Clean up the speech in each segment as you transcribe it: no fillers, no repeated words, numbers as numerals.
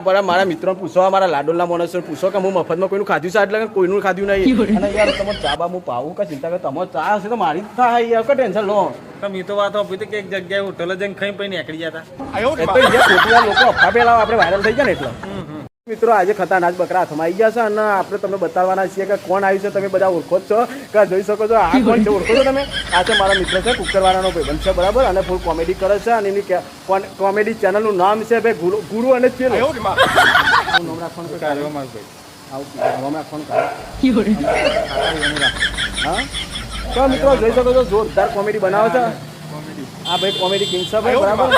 બરાબર મારા મિત્રો પૂછો મારા લાડોલના માણસો પૂછો કે હું મફતમાં કોઈનું ખાધું છે એટલે કોઈનું ખાધું નહીં અને યાર તમે ચા બા હું પાવું કે ચિંતા કર તમે ચા હશે તો મારી જ થાય યાર કે ટેન્શન લો તમે તો વાત આપી કે એક જગ્યાએ હોટલ જઈને ખાઈ પછી નીકળી જતા એ તો યાર લોકો અફવા પેલા આપણે વાયરલ થઈ ગયા ને એટલે મિત્રો આજે ખતરનાક બકરા હાથમાં આવી ગયા છે અને આપણે તમને બતાવવાના છીએ કે કોણ આવ્યું છે તમે બધા ઓળખો જ છો કે જોઈ શકો છો આ કોણ છે ઓળખો છો તમે આ છે મારા મિત્ર છે કુકરવાળાનો ભાઈબંધ છે બરાબર અને ફૂલ કોમેડી કરે છે અને એની કોમેડી ચેનલનું નામ છે ભાઈ ગુરુ અને ચેલો નામ રાખવાનું હા તો મિત્રો જોઈ શકો છો જોરદાર કોમેડી બનાવે છે આ ભાઈ કોમેડી કિંગ છે ભાઈ બરાબર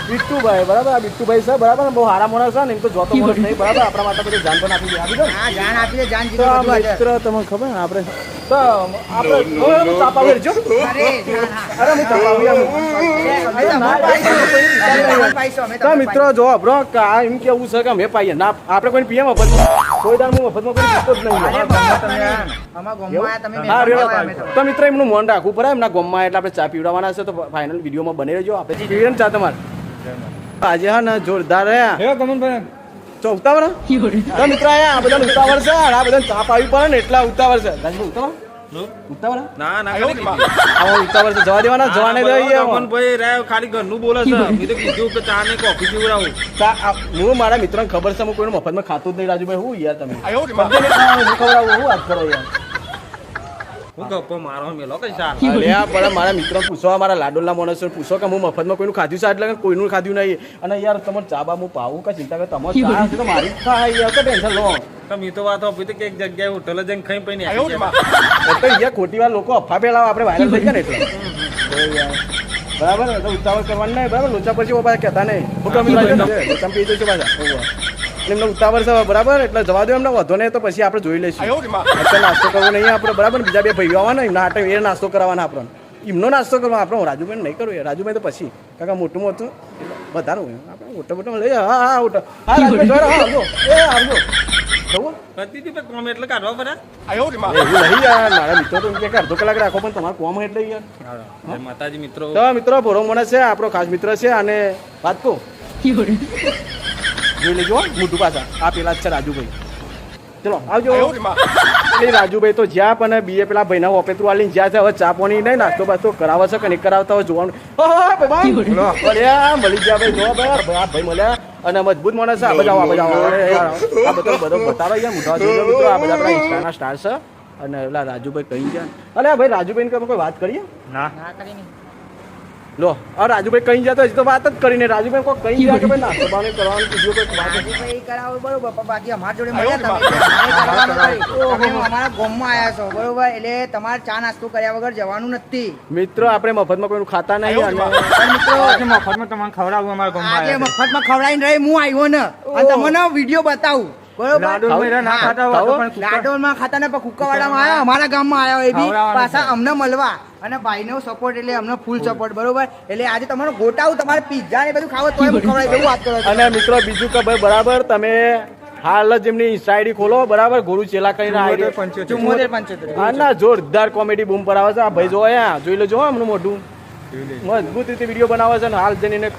બિટ્ટુભાઈ બરાબર આ બિટ્ટુભાઈ છે બરાબર બહુ સારા માણસ છે ને એમ તો જોતો માણસ નહીં બરાબર આપણા માટે બધું જાન પણ આપી દે જાન આપી દે જાન તો મિત્ર તમને ખબર ને આપણે તો આપણે તાપ આવે જો અરે હું તાપ આવી તો મિત્રો જો બ્રો આ એમ કેવું છે કે અમે પાઈએ ના આપણે કોઈ પીએ મફતમાં કોઈ દાન હું મફતમાં કોઈ પીતો જ નહીં તો મિત્ર એમનું મન રાખવું પડે એમના ગોમમાં એટલે આપણે ચા પીવડાવવાના છે તો ફાઇનલ વિડીયોમાં બની રહેજો આપણે પીવે ને ચા તમારે આજે હા ને જોરદાર તો ઉતાવળ તો મિત્ર આ બધા ઉતાવળ છે આ બધા ચાપ આવી પડે ને એટલા ઉતાવળ છે ઉતાવળ ના ના આવો ઉતાવળ છે જવા દેવાના જવાને ભાઈ રે ખાલી ઘરનું બોલે છે મેં તો કીધું કે ચા ને કોફી પીવડાવું હું મારા મિત્રોને ખબર છે હું કોઈનું મફતમાં ખાતું જ નહીં રાજુભાઈ હું યાર તમે ખવડાવું હું વાત કરો યાર હું ગપ્પો મારો મેલો કઈ સાર અરે પણ મારા મિત્રો પૂછો મારા લાડોલના માણસો પૂછો કે હું મફતમાં કોઈનું ખાધું છે એટલે કોઈનું ખાધું નહીં અને યાર તમારે ચા બા હું પાવું કે ચિંતા કર તમારે ચા હશે તો મારી જ થાય યાર કે ટેન્શન લો તમે તો વાત આપી કે એક જગ્યાએ હોટલ જઈને ખાઈ પછી નીકળી જતા તો યાર ખોટી વાર લોકો અફવા પેલા આપણે વાયરલ થઈ ગયા ને એટલે બરાબર એટલે ઉતાવળ કરવાનું નહીં બરાબર લોચા પછી પાછા કહેતા નહીં લોચા પી જઈશું પાછા એમને ઉતાવળ છે બરાબર એટલે જવા દો એમને વધો નહીં તો પછી આપણે જોઈ લઈશું અત્યારે નાસ્તો કરવો નહીં આપણે બરાબર બીજા બે ભાઈઓ આવવાના એમના હાટે એ નાસ્તો કરવાના આપણને એમનો નાસ્તો કરવા આપણે રાજુભાઈ નહીં કરવું રાજુભાઈ તો પછી કાકા મોટું મોટું વધારે આપણે મોટા મોટા લઈ હા હા ઓટો હા રાજુભાઈ આવજો એ આવજો કોમ એટલે કાઢવા પડે એવું નહીં યાર મારા મિત્રો તો કે અડધો કલાક રાખો પણ તમારે કોમ એટલે યાર માતાજી મિત્રો તો મિત્રો ભરો મને છે આપણો ખાસ મિત્ર છે અને વાત કહું જોઈ લેજો મોટું પાછા આ પેલા જ છે રાજુભાઈ ચલો આવજો એટલે રાજુભાઈ તો જ્યાં પણ બીએ પેલા ભાઈના ઓપેત્રુ વાળી જ્યાં છે હવે ચા પાણી નહીં નાસ્તો બાસ્તો કરાવે છે કે નહીં કરાવતા હોય જોવાનું મળી ગયા ભાઈ જો ભાઈ આ ભાઈ મળ્યા અને મજબૂત માણસ છે આ બધા આ બધો બતાવો યાર મોટા મિત્રો આ બધા આપણા ઇન્સ્ટાના સ્ટાર છે અને પેલા રાજુભાઈ કહી ગયા અરે ભાઈ રાજુભાઈ કોઈ વાત કરીએ ના લો આ રાજુભાઈ કઈ જતો હજી તો વાત જ કરીને રાજુભાઈ કોઈ કઈ ગયા કે ભાઈ નાસ્તો પાણી કરવાનું કીધું કોઈ વાત રાજુભાઈ કરાવો બરોબર બાકી અમારા જોડે મળ્યા તમે અમારા ગામમાં આવ્યા છો બરોબર એટલે તમારે ચા નાસ્તો કર્યા વગર જવાનું નથી મિત્રો આપણે મફતમાં કોઈનું ખાતા નહીં અને મિત્રો મફતમાં તમને ખવડાવું અમારા ગામમાં આજે મફતમાં ખવડાવીને રહી હું આવ્યો ને અને તમને વિડીયો બતાવું લાડોલમાં ખાતા ને કુકાવાડામાં આવ્યા અમારા ગામમાં આવ્યા એ બી પાછા અમને મળવા અને ભાઈનો સપોર્ટ એટલે અમને ફૂલ સપોર્ટ બરોબર એટલે આજે તમારો ગોટાવું તમારે પિઝા ને બધું ખાવો તો ખવડાવી એવું વાત કરો અને મિત્રો બીજું કે ભાઈ બરાબર તમે હાલ જ એમની ઇન્સ્ટા આઈડી ખોલો બરાબર ગુરુ ચેલા કરીને હા ના જોરદાર કોમેડી બૂમ પર આવે છે આ ભાઈ જો જોઈ લેજો એમનું મોઢું મજબૂત રીતે વિડીયો બનાવે છે ને હાલ જઈને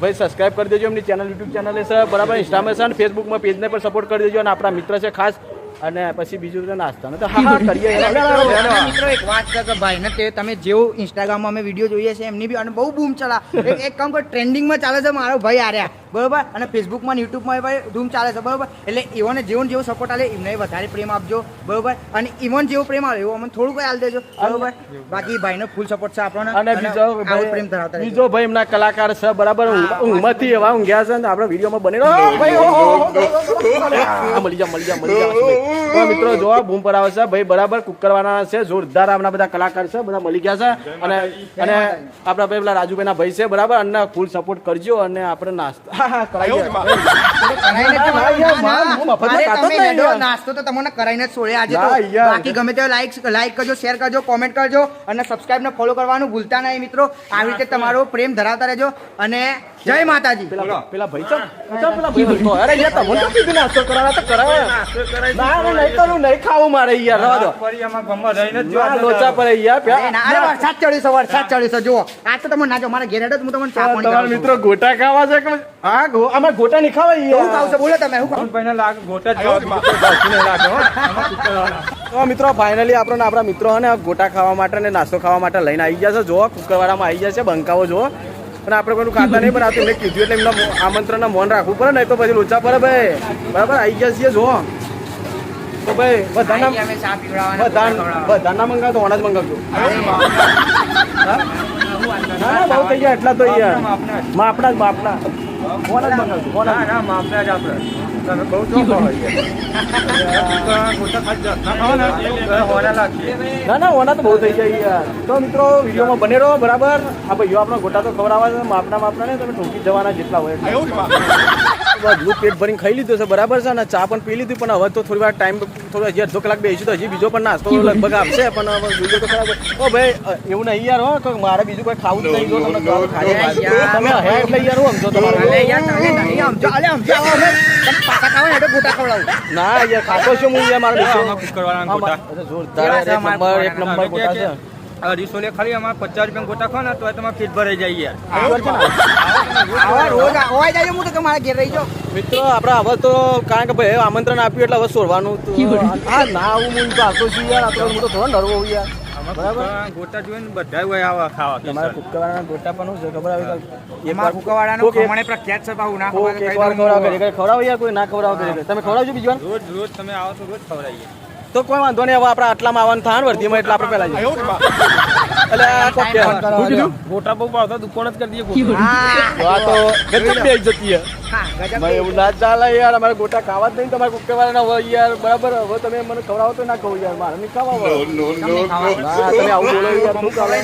ભાઈ સબસ્ક્રાઇબ કરી દેજો એમની ચેનલ યુટ્યુબ ચેનલ છે બરાબર ઇન્સ્ટામાં છે અને ફેસબુકમાં પેજને પણ સપોર્ટ કરી દેજો અને આપણા મિત્ર છે ખાસ અને પછી બીજું તો નાસ્તા તો હા કરીએ મિત્રો એક વાત છે કે ભાઈ ને તે તમે જેવું ઇન્સ્ટાગ્રામમાં અમે વિડીયો જોઈએ છે એમની બી અને બહુ બૂમ ચલા એક કામ કર ટ્રેન્ડિંગમાં ચાલે છે મારો ભાઈ આર્યા બરોબર અને ફેસબુકમાં યુટ્યુબમાં ભાઈ ધૂમ ચાલે છે બરોબર એટલે ઇવોને જેવો સપોર્ટ આલે એમને વધારે પ્રેમ આપજો બરોબર અને ઇવોન જેવો પ્રેમ આવે એવો અમને થોડું કઈ આલ દેજો બરોબર બાકી ભાઈનો ફૂલ સપોર્ટ છે આપણને અને બીજો ભાઈ એમના કલાકાર છે બરાબર ઊંઘમાંથી એવા ઊંઘ્યા છે ને આપણે વિડીયોમાં બનેલો મળી જા તો મિત્રો જોવા બૂમ પર આવે છે ભાઈ બરાબર કુકરવાના છે જોરદાર આપણા બધા કલાકાર છે બધા મળી ગયા છે અને આપણા ભાઈ પેલા રાજુભાઈ ના ભાઈ છે બરાબર અને ફૂલ સપોર્ટ કરજો અને આપણે નાસ્તો તો તમને કરાઈને જ છોડ્યા આજે તો બાકી ગમે તે લાઈક કરજો શેર કરજો કોમેન્ટ કરજો અને સબસ્ક્રાઇબ ને ફોલો કરવાનું ભૂલતા નહીં મિત્રો આવી રીતે તમારો પ્રેમ ધરાવતા રહેજો અને જય માતાજી. પેલા ભાઈ ચમ પેલા ભાઈ તો અરે યાર તમને તો કીધું નાસ્તો કરાવવા તો કરાવવા. નાસ્તો કરાય ના નહીં કરું નહીં ખાવું મારે યાર રહો દો. ફરી આમાં ગમમાં રહીને જ ના લોચા પર યાર અરે વરસાદ ચડ્યો છે જુઓ આ તો તમે ના જો મારા ઘેર હેડો તો હું તમને ચા પાણી તમારા કરાવું છું. મિત્રો ગોટા ખાવા છે કે હા અમારે ગોટા નહીં ખાવા હું યાર ખાવ છો બોલો તમે હું ખાવ ભાઈને લાગે ગોટા જ બાકી નહીં લાગે હો આમાં કુકરવાળા. તો મિત્રો ફાઇનલી આપણને આપણા મિત્રો ને ગોટા ખાવા માટે ને નાસ્તો ખાવા માટે લઈને આવી ગયા છે જો કુકરવાળામાં આવી ગયા છે બંકાવો જો અને આપણે કોઈનું ખાતા નહીં પણ આ તો એમને કીધું એટલે એમના આમંત્રણના મૌન રાખવું પડે ને તો પછી લોચા પડે ભાઈ બરાબર આવી ગયા છીએ જો તો ભાઈ બધાના અમે ચા પીવડાવવાના બધાના મંગાવ તો ઓના જ મંગાવજો ના બહુ થઈ ગયા એટલા તો યાર માપના જ માપના ઓના જ મંગાવજો ઓના ના ના માપના જ આપણે તમે બહુ ચોખ્ખો હોય ગોટા ખાઈ ના ખાઓ ને તો હોના લાગશે. ના ઓના તો બહુ થઈ જાય યાર તો મિત્રો વિડીયોમાં બને રહો બરાબર આ ભાઈઓ આપણો ગોટા તો ખવડાવવા છે માપના ને તમે ઠોકી જવાના જેટલા હોય બધું પેટ ભરીને ખાઈ લીધું છે બરાબર છે ને ચા પણ પી લીધી પણ હવે તો થોડી વાર ટાઈમ થોડો હજી અડધો કલાક બેસીશું તો હજી બીજો પણ નાસ્તો લગભગ આપશે પણ હવે બીજો તો ખરાબ ઓ ભાઈ એવું નહીં યાર હો તો મારે બીજું કોઈ ખાવું જ નહીં જો તમને ખાવું ખાલી તમે હે એટલે યાર હું સમજો તમારું અલે યાર તમે નહીં સમજો અલે સમજો આવો અમે તમે પાછા ખાવા ને એટલે ગોટા ખવડાવું ના યાર ખાતો છું હું યાર મારો આમાં કુકરવાળાના ગોટા. જોરદાર એક નંબર ગોટા છે અઢીસો લે ખાલી અમારે 50 રૂપિયા ગોટા ખાઓ ને તો તમારે પેટ ભરાઈ જાય યાર. આવા રોજ હોય જાય હું તો તમારા ઘેર રહી જાઉં મિત્રો આપણે હવે તો કારણ કે ભાઈ આમંત્રણ આપ્યું એટલે હવે સોરવાનું તો હા ના આવું હું તો આવતો છું યાર આપણે હું તો થોડો ડરવો હોઉં યાર આમાં બરાબર. કુકરવાળાના ગોટા જોઈએ ને બધા હોય આવા ખાવા તમારા કુકરવાળાના ગોટા પણ શું છે ખબર આવી એક વાર કુકરવાળાનું ખમણે પ્રખ્યાત છે બાહુ ના કોક એક વાર ખવડાવો ઘરે ખવડાવો યાર કોઈ ના ખવડાવો ઘરે તમે ખવડાવજો બીજી વાર રોજ રોજ તમે આવો તો રોજ ખવડાવીએ. તો કોઈ વાંધો નહીં હવે આપણે આટલામાં આવવાનું થાય ને વર્ધીમાં એટલે આપણે પહેલા જઈએ એટલે આ કોક કહેવાનું. શું કીધું ગોટા બહુ ભાવતા દુકાન જ કરી દઈએ તો આ તો ગજબ બે જતી હા ગજબ ભાઈ એવું ના ચાલે યાર અમારે ગોટા ખાવા જ નહીં તમારે કુકરવાળાના હોય યાર બરાબર હવે તમે મને ખવડાવો તો ના કહું યાર મારે નહીં ખાવા હોય. ના તમે આવું બોલો યાર શું ચાલે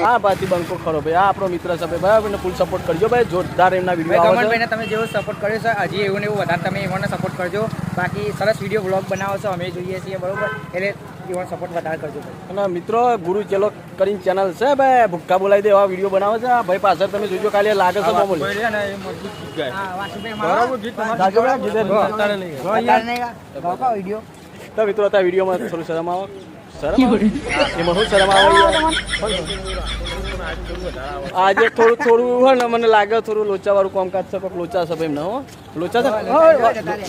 હા બાકી બંકો ખરો ભાઈ આ આપણો મિત્ર છે ભાઈ બરાબર ને ફૂલ સપોર્ટ કરજો ભાઈ જોરદાર એમના વિડીયો આવે છે ગમનભાઈને તમે જેવો સપોર્ટ કર્યો છે હજી એવું ને એવું વધારે તમે એમને સપોર્ટ કરજો બાકી સરસ વિડીયો બ્લોગ બનાવો છો અમે જોઈએ છીએ બરોબર એટલે એવો સપોર્ટ વધારે કરજો ભાઈ અને મિત્રો ગુરુ ચેલો કરીને ચેનલ છે ભાઈ ભૂક્કા બોલાવી દે એવા વિડીયો બનાવે છે આ ભાઈ પાછળ તમે જોજો કાલે લાગે છે મામૂલી કોઈ રહે ને એ મજબૂત ગીત ગાય. હા વાસુભાઈ બરાબર મારો ગીત તમારે ગાજો ભાઈ, ગીતે અત્યારે નહીં ગાય. વધારે નહીં ગાઓ કા વિડીયો તો મિત્રો અત્યારે વિડીયોમાં થોડું શરમ આવે શરમ આવે? એમાં શું શરમ આવે યાર? આજે થોડું હોય ને મને લાગે થોડું લોચા વાળું કામકાજ છે કોઈક લોચા છે ભાઈ એમને હો લોચા છે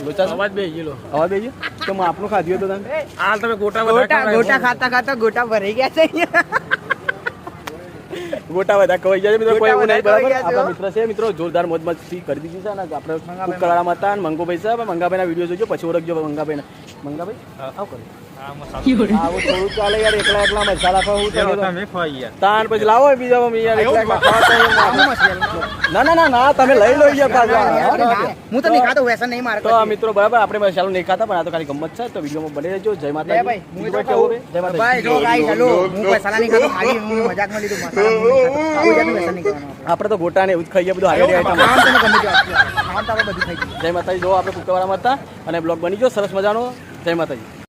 લોચા છે? અવાજ બે ગયેલો. અવાજ બે ગયો તો હું આપનું ખાધું હતું તમે આ તમે ગોટા બધા ગોટા ખવડાવો. ગોટા ખાતા ખાતા ગોટા ભરાઈ ગયા છે ગોટા બધા ખવાઈ જાય છે મિત્રો કોઈ એવું નહીં ગોટા બરાબર બધા ખવાઈ ગયા છે, આપણા મિત્ર છે મિત્રો જોરદાર મોજ મસ્તી કરી દીધી છે અને આપણે કુકરવાળામાં હતા અને મંગોભાઈ છે મંગાભાઈના વિડીયો જોજો પછી ઓળખજો મંગાભાઈને મંગાભાઈ આવ કરો આ મસાલો. આવું થોડું ચાલે યાર એકલા એકલા મસાલા ખાવું ચાલો તમે તમે ખવાઈ યાર. તાન પછી લાવો બીજા યાર એકલા એકલા ખાવા તો ના ના ના ના તમે લઈ લો યાર પાછા હું તો નહીં ખાતો વ્યસન નહીં મારે તો આ મિત્રો બરાબર આપણે મસાલો નહીં ખાતા પણ આ તો ખાલી ગમત છે તો વિડીયોમાં બની રહેજો જય માતા લે ભાઈ હું તો કહું જય માતા ભાઈ જો ગાઈસ હેલો હું મસાલા નહીં ખાતો ખાલી હું મજાકમાં લીધું મસાલા હું નહીં ખાતો આવું જાતનું વ્યસન નહીં કરવાનું આપણે તો ગોટા ને એવું જ ખાઈએ બધું હારી આઈટમ ખાવાનું તમે ગમે તે આપજો. ખાવાનું તો આપણે બધું ખાઈ જઈએ જય માતાજી જો આપણે કુકરવાળામાં હતા અને બ્લોગ બની ગયો સરસ મજાનો જય માતાજી